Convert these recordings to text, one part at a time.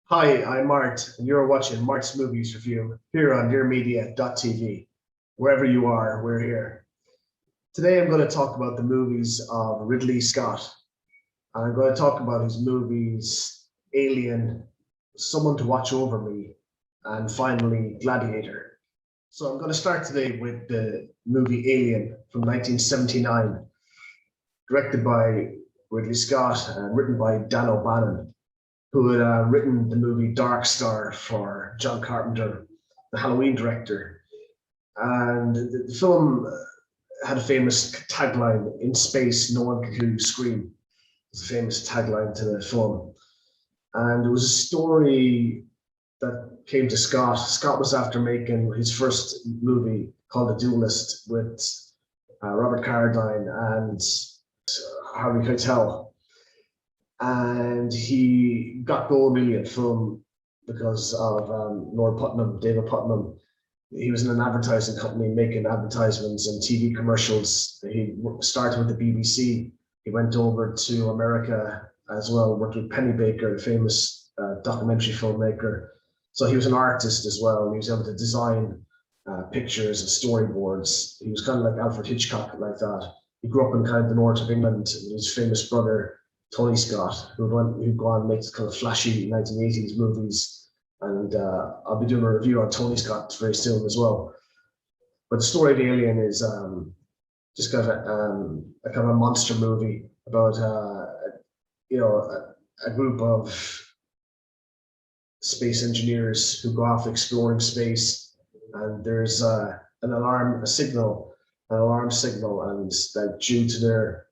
Hi, I'm Mart, and you're watching Mart's Movies Review here on nearmedia.tv. Wherever you are, we're here. Today I'm going to talk about the movies of Ridley Scott, and I'm going to talk about his movies Alien, Someone to Watch Over Me, and finally Gladiator. So I'm going to start today with the movie Alien from 1979, directed by Ridley Scott and written by Dan O'Bannon, who had written the movie Dark Star for John Carpenter, the Halloween director. And the film had a famous tagline, "In space, no one can hear you scream." It's a famous tagline to the film. And it was a story that came to Scott. Scott was after making his first movie called The Duelist with Robert Carradine and Harvey Keitel, and he got gold million film because of Lord Putnam, David Putnam. He was in an advertising company making advertisements and TV commercials. He started with the BBC. He went over to America as well, worked with Penny Baker, the famous documentary filmmaker. So he was an artist as well. He was able to design pictures and storyboards. He was kind of like Alfred Hitchcock, like that. He grew up in kind of the north of England with his famous brother, Tony Scott, who'd go on and make kind of flashy 1980s movies. And I'll be doing a review on Tony Scott very soon as well. But the story of Alien is just kind of a kind of a monster movie about a group of space engineers who go off exploring space, and there's an alarm signal, and that due to their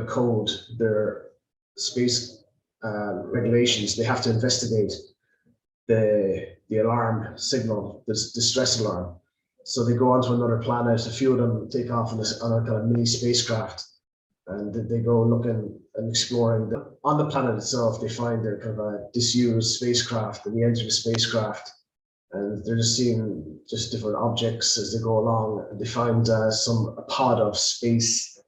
code, their space regulations, they have to investigate the alarm signal, this distress alarm. So they go onto another planet. A few of them take off on a kind of mini spacecraft, and they go looking and exploring. On the planet itself, they find their kind of a disused spacecraft, and they enter the spacecraft, and they're just seeing just different objects as they go along. And they find a pod of space,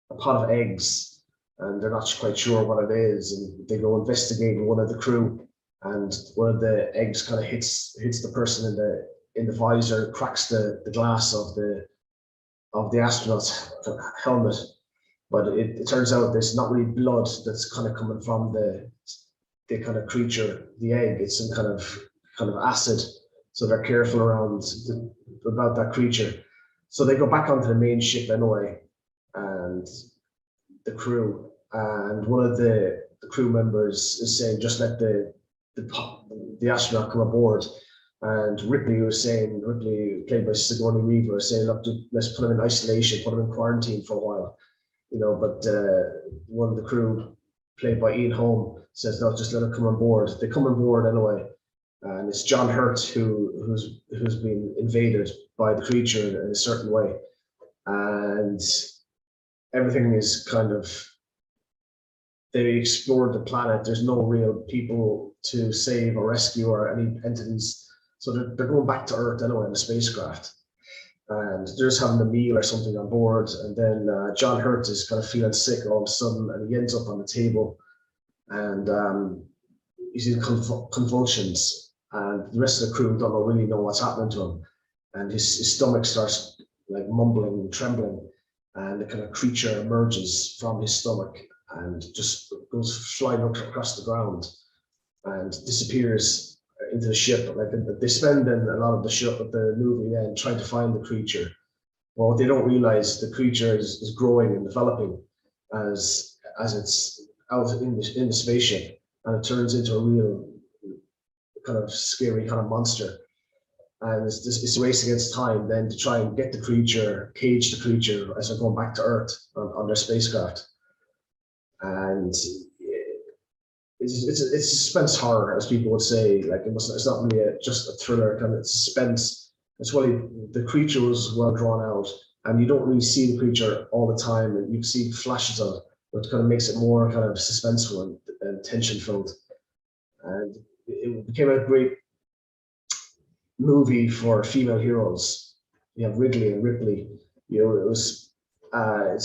a pod of eggs, and they're not quite sure what it is. And they go investigate one of the crew, and one of the eggs kind of hits the person in the visor, cracks the glass of the astronaut's helmet. But it turns out there's not really blood that's kind of coming from the kind of creature, the egg. It's some kind of acid. So they're careful about that creature. So they go back onto the main ship anyway, and the crew, and one of the crew members is saying, just let the astronaut come aboard. And Ripley, played by Sigourney Weaver, is saying, look, let's put him in isolation, put him in quarantine for a while. But one of the crew, played by Ian Holm, says, no, just let him come on board. They come on board anyway, and it's John Hurt who's been invaded by the creature in a certain way, and everything is kind of, they explored the planet. There's no real people to save or rescue or any entities, so they're going back to Earth anyway in the spacecraft. And they're just having a meal or something on board, and then John Hurt is kind of feeling sick all of a sudden, and he ends up on the table, and he's in convulsions, and the rest of the crew don't really know what's happening to him, and his stomach starts like mumbling and trembling, and the kind of creature emerges from his stomach and just goes flying across the ground and disappears into the ship. Like they spend then a lot of the movie then trying to find the creature. Well, what they don't realize, the creature is growing and developing as it's out in the spaceship, and it turns into a real kind of scary kind of monster. And it's a race against time then to try and get the creature, cage the creature as they're going back to Earth on their spacecraft. And it's suspense horror, as people would say. Like it's not really just a thriller, kind of suspense. It's really, the creature was well drawn out, and you don't really see the creature all the time, and you see flashes of it, which kind of makes it more kind of suspenseful and tension filled. And it became a great movie for female heroes. You have Ridley and Ripley. It's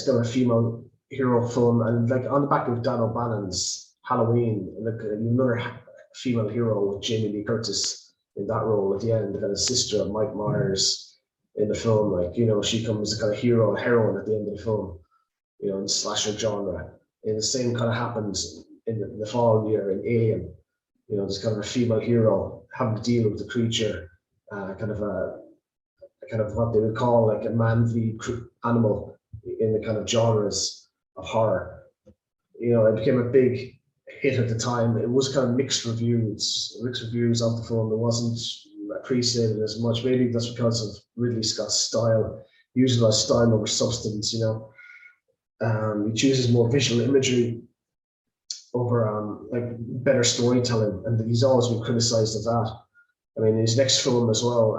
got a female hero film, and like on the back of Dan O'Bannon's Halloween, like another female hero with Jamie Lee Curtis in that role at the end, the kind of sister of Mike Myers in the film. Like, you know, she comes a kind of hero and heroine at the end of the film, you know, in slasher genre. And the same kind of happens in the following year in Alien. You know, there's kind of a female hero having to deal with the creature, kind of what they would call like a man-v animal in the kind of genres of horror. You know, it became a big hit at the time. It was kind of mixed reviews of the film. It wasn't appreciated as much. Maybe that's because of Ridley Scott's style, usually style over substance. You know, he chooses more visual imagery over like better storytelling, and he's always been criticized of that. I mean, his next film as well,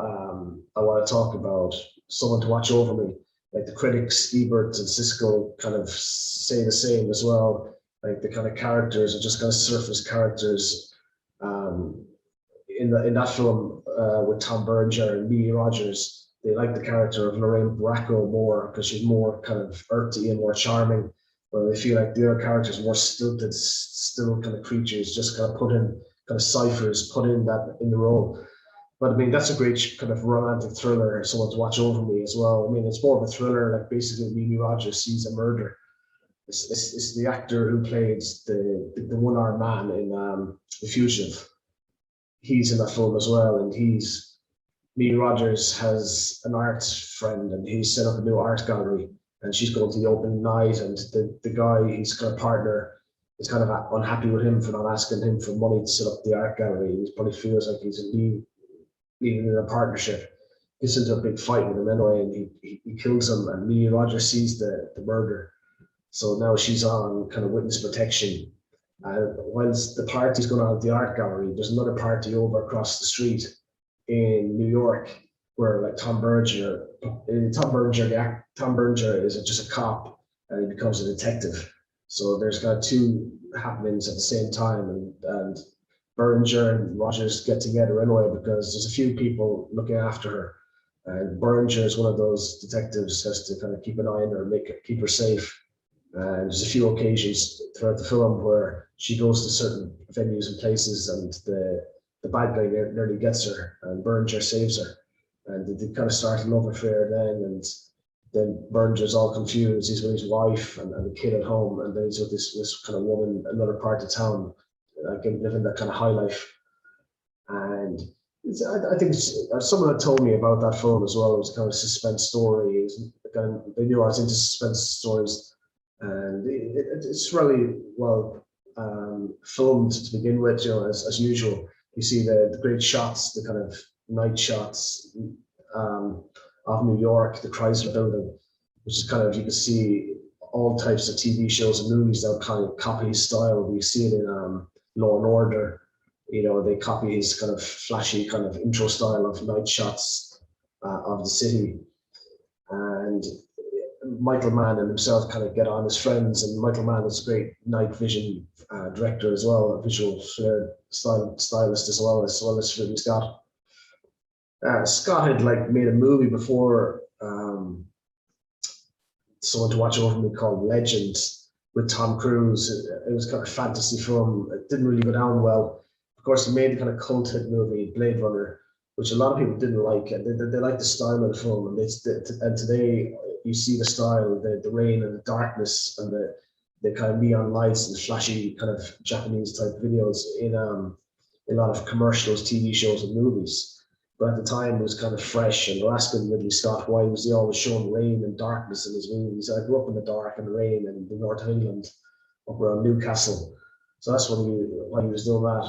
I want to talk about Someone to Watch Over Me. Like the critics, Ebert and Siskel, kind of say the same as well. Like the kind of characters are just kind of surface characters. In that film with Tom Berenger and Mimi Rogers, they like the character of Lorraine Bracco more because she's more kind of earthy and more charming. But they feel like the other characters are more stilted, still kind of creatures, just kind of put in kind of ciphers, put in that in the role. But I mean, that's a great kind of romantic thriller, Someone to Watch Over Me as well. I mean, it's more of a thriller, like basically Mimi Rogers sees a murder. It's the actor who plays the one-armed man in The Fugitive. He's in that film as well, and Mimi Rogers has an art friend, and he's set up a new art gallery, and she's going to the opening night, and the guy, his kind of partner, is kind of unhappy with him for not asking him for money to set up the art gallery. He probably feels like he's leaving in a partnership. Gets into a big fight with him anyway, and he kills him, and Mimi Rogers sees the murder. So now she's on kind of witness protection. And whilst the party's going on at the art gallery, there's another party over across the street in New York where like Tom Berenger is just a cop and he becomes a detective. So there's kind of two happenings at the same time, and Berenger and Rogers get together anyway because there's a few people looking after her. And Berenger is one of those detectives, has to kind of keep an eye on her, keep her safe. And there's a few occasions throughout the film where she goes to certain venues and places, and the bad guy nearly gets her, and Berenger saves her. And they kind of start a love affair then, and then Berenger's all confused. He's with his wife and the kid at home, and then he's with this kind of woman, another part of town, living that kind of high life. And I think someone had told me about that film as well. It was kind of a suspense story. They knew I was into suspense stories. And it's really well filmed to begin with, you know, as usual. You see the great shots, the kind of night shots of New York, the Chrysler Building, which is kind of, you can see all types of TV shows and movies that kind of copy his style. We see it in Law and Order. You know, they copy his kind of flashy kind of intro style of night shots of the city. And Michael Mann and himself kind of get on as friends, and Michael Mann is a great night vision director as well, a visual stylist as well as Ridley Scott. Scott had like made a movie before, Someone to Watch Over Me, called Legend with Tom Cruise. It was kind of a fantasy film. It didn't really go down well. Of course, he made the kind of cult hit movie Blade Runner, which a lot of people didn't like. They liked the style of the film, and today you see the style, the rain and the darkness and the kind of neon lights and the flashy kind of Japanese type videos in a lot of commercials, TV shows and movies. But at the time, it was kind of fresh, and they're asking Ridley Scott why was he always showing rain and darkness in his movies. I grew up in the dark and the rain in the north of England, up around Newcastle. So that's why he was doing that.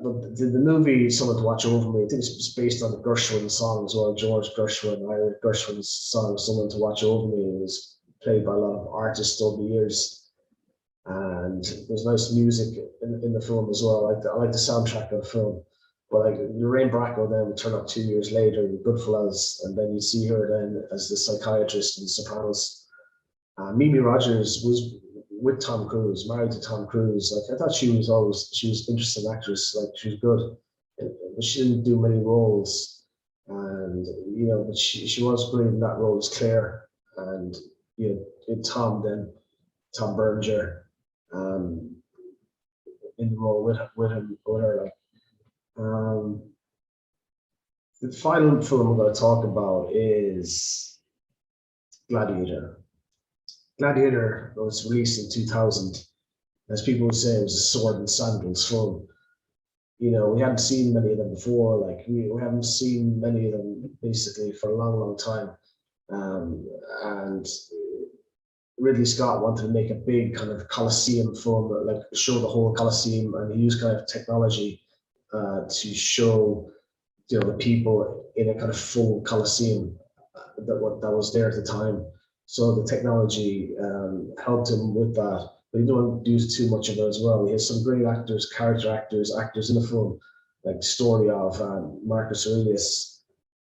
But the movie Someone to Watch Over Me, I think it's based on the Gershwin song as well. George Gershwin, Irish Gershwin's song Someone to Watch Over Me. It was played by a lot of artists over the years. And there's nice music in the film as well. I like the soundtrack of the film. But like Lorraine Bracco then would turn up 2 years later in Goodfellas, and then you see her then as the psychiatrist in Sopranos. Mimi Rogers was with Tom Cruise, married to Tom Cruise. Like I thought she was an interesting actress. Like she was good, but she didn't do many roles. And you know, but she was great in that role as Claire. And you know, Tom Berenger. in the role with him with her. Like, the final film I'm going to talk about is Gladiator. Gladiator was released in 2000. As people would say, it was a sword and sandals film. You know, we hadn't seen many of them before. Like we haven't seen many of them basically for a long, long time. And Ridley Scott wanted to make a big kind of Colosseum film, like show the whole Colosseum, and he used kind of technology to show, you know, the people in a kind of full Colosseum that was there at the time. So the technology helped him with that. But he don't do too much of it as well. He has some great actors, character actors in the film, like the story of Marcus Aurelius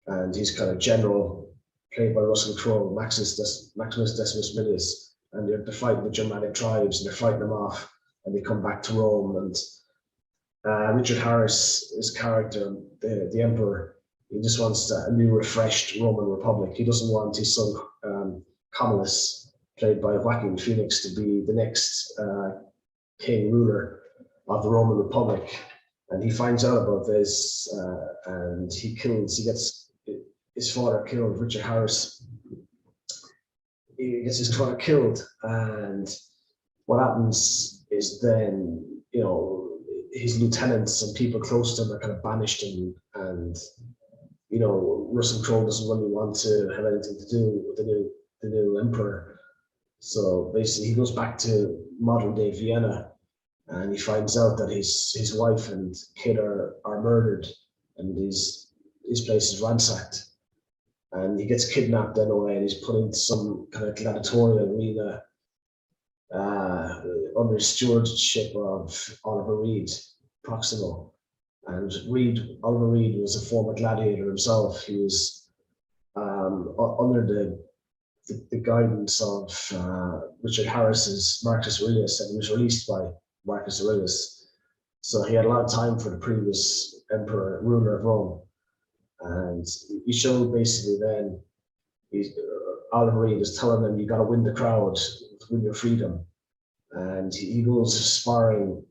and his kind of general, played by Russell Crowe, Maximus Decimus Minius, and they're fighting the Germanic tribes, and they're fighting them off, and they come back to Rome. And Richard Harris, his character, the Emperor, he just wants a new, refreshed Roman Republic. He doesn't want his son Commodus, played by Joaquin Phoenix, to be the next king ruler of the Roman Republic. And he finds out about this, and he gets his father killed. Richard Harris, he gets his father killed, and what happens is then, you know, his lieutenants and people close to him are kind of banished, and you know, Russell Crowe doesn't really want to have anything to do with the new emperor. So basically, he goes back to modern day Vienna, and he finds out that his wife and kid are murdered, and his place is ransacked, and he gets kidnapped anyway, and he's put into some kind of gladiatorial arena under stewardship of Oliver Reed, Proximal. And Oliver Reed was a former gladiator himself. He was under the guidance of Richard Harris's Marcus Aurelius, and he was released by Marcus Aurelius. So he had a lot of time for the previous ruler of Rome. And he showed basically then, Oliver Reed is telling them, you got to win the crowd, win your freedom. And he goes sparring,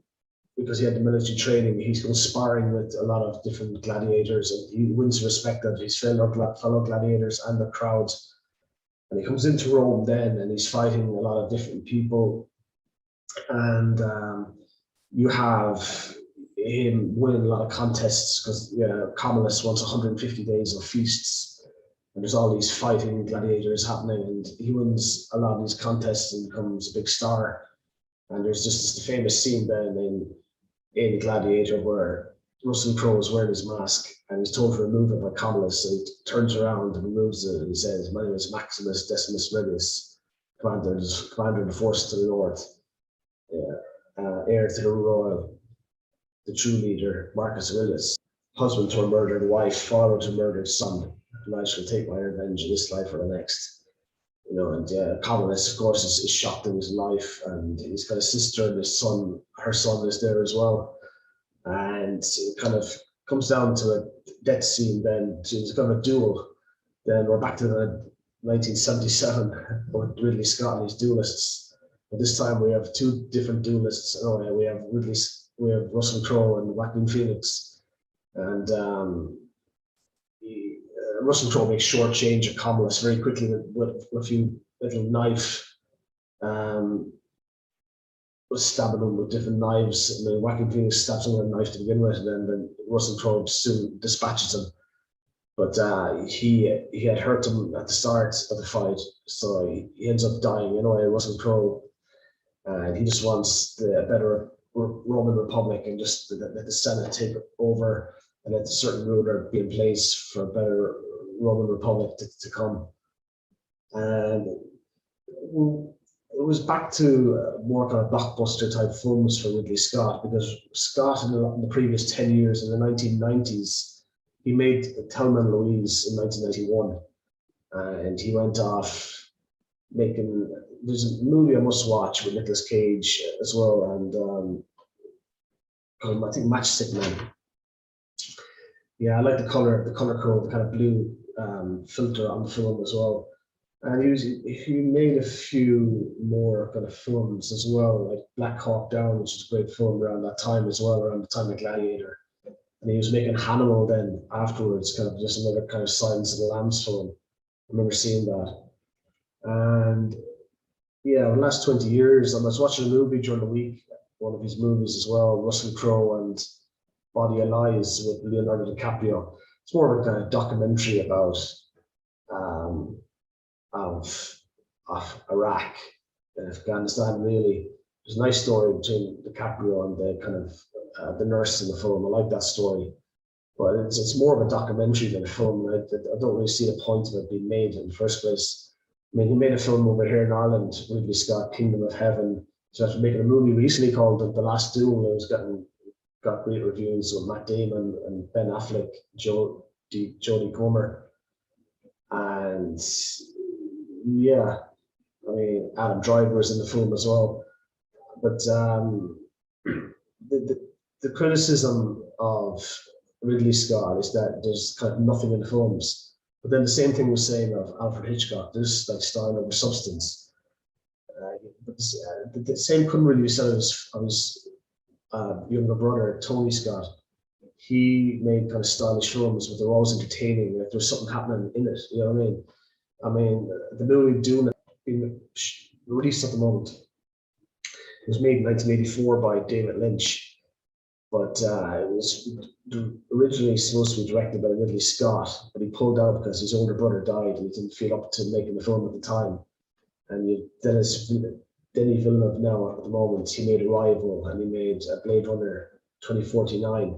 because he had the military training, he's going sparring with a lot of different gladiators, and he wins respect of his fellow gladiators and the crowd. And he comes into Rome then, and he's fighting a lot of different people. And you have him winning a lot of contests, because Commodus wants 150 days of feasts, and there's all these fighting gladiators happening, and he wins a lot of these contests and becomes a big star. And there's just this famous scene then in Gladiator where Russell Crowe is wearing his mask, and he's told to remove it by Commodus, and he turns around and removes it, and he says, "My name is Maximus Decimus Minius, commander of the force to the north, heir to the royal, the true leader, Marcus Aurelius, husband to a murdered wife, father to a murdered son, and I shall take my revenge in this life or the next." You know, and Commodus, of course, is shocked in his life, and he's got a sister, and his son, her son is there as well. And it kind of comes down to a death scene then. So it's kind of a duel. Then we're back to the 1977 with Ridley Scott and his duelists. But this time we have two different duelists. We have Russell Crowe and Joaquin Phoenix. And Russell Crowe makes short change of Commodus very quickly with a few little knife, was stabbing him with different knives, and then Joaquin Phoenix stabs him with a knife to begin with, and then Russell Crowe soon dispatches him. But he had hurt him at the start of the fight, so he ends up dying anyway, Russell Crowe, and he just wants a better Roman Republic, and just let the Senate take over, and let a certain ruler be in place for a better Roman Republic to come. And it was back to more kind of blockbuster type films for Ridley Scott, because Scott in the previous 10 years, in the 1990s, he made Thelma and Louise in 1991, and he went off making, there's a movie I must watch with Nicolas Cage as well, and I think Matchstick Men. Yeah, I like the color code, the kind of blue filter on the film as well. And he made a few more kind of films as well, like Black Hawk Down, which is a great film around that time as well, around the time of Gladiator. And he was making Hannibal then afterwards, kind of just another kind of Silence of the Lambs film. I remember seeing that. And yeah, the last 20 years, I was watching a movie during the week, one of his movies as well, Russell Crowe and Body of Lies with Leonardo DiCaprio. It's more of a kind of documentary about um, of Iraq and Afghanistan. Really, there's a nice story between DiCaprio and the kind of the nurse in the film. I like that story, but it's more of a documentary than a film. I don't really see the point of it being made in the first place. I mean, he made a film over here in Ireland, Ridley Scott, Kingdom of Heaven. So after making a movie recently called The Last Duel, it was got great reviews with Matt Damon and Ben Affleck, Jodie Comer, and yeah, I mean Adam Driver is in the film as well. But the criticism of Ridley Scott is that there's kind of nothing in the films. But then the same thing was saying of Alfred Hitchcock. There's like style over substance. But the same couldn't really be said of his younger brother, Tony Scott. He made kind of stylish films, but they're always entertaining. Like there's something happening in it. You know what I mean? I mean, the movie Dune being released at the moment. It was made in 1984 by David Lynch, but it was originally supposed to be directed by Ridley Scott, but he pulled out because his older brother died and he didn't feel up to making the film at the time. And Denis Villeneuve now at the moment, he made Arrival and he made Blade Runner 2049.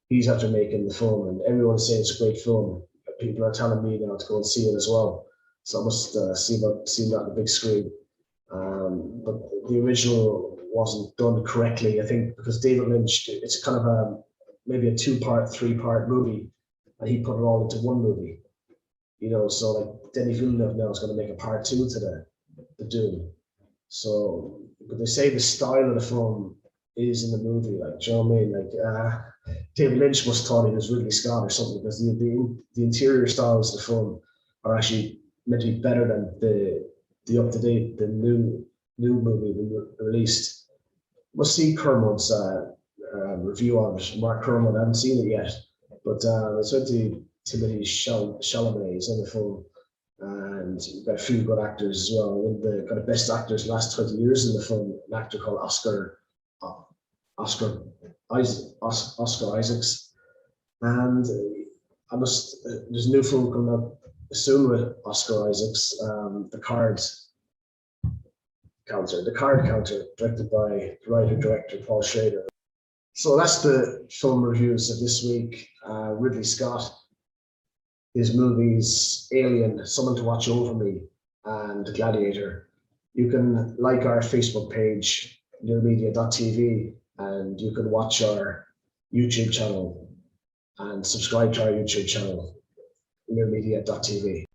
He's after making the film, and everyone's saying it's a great film. People are telling me now to go and see it as well. So I must see that on the big screen. But the original wasn't done correctly, I think, because David Lynch, it's kind of maybe a 2-part, 3-part movie, and he put it all into one movie. You know, so like Denis Villeneuve now is going to make a part 2 to the Dune. So, but they say the style of the film is in the movie, like, do you know what I mean? Like, David Lynch must have thought he was Ridley Scott or something, because the interior styles of the film are actually meant to be better than the up-to-date, the new movie we released. We'll see Kermod's review on it. Mark Kermod, I haven't seen it yet, but it's with Timothée Chalamet is in the film, and you've got a few good actors as well. One of the kind of best actors the last 20 years in the film, an actor called Oscar Isaacs, and there's a new film coming up soon with Oscar Isaacs, The Card Counter, directed by writer-director Paul Schrader. So that's the film reviews of this week. Ridley Scott, his movies Alien, Someone to Watch Over Me, and Gladiator. You can like our Facebook page, nearmedia.tv, and you can watch our YouTube channel and subscribe to our YouTube channel, nearmedia.tv.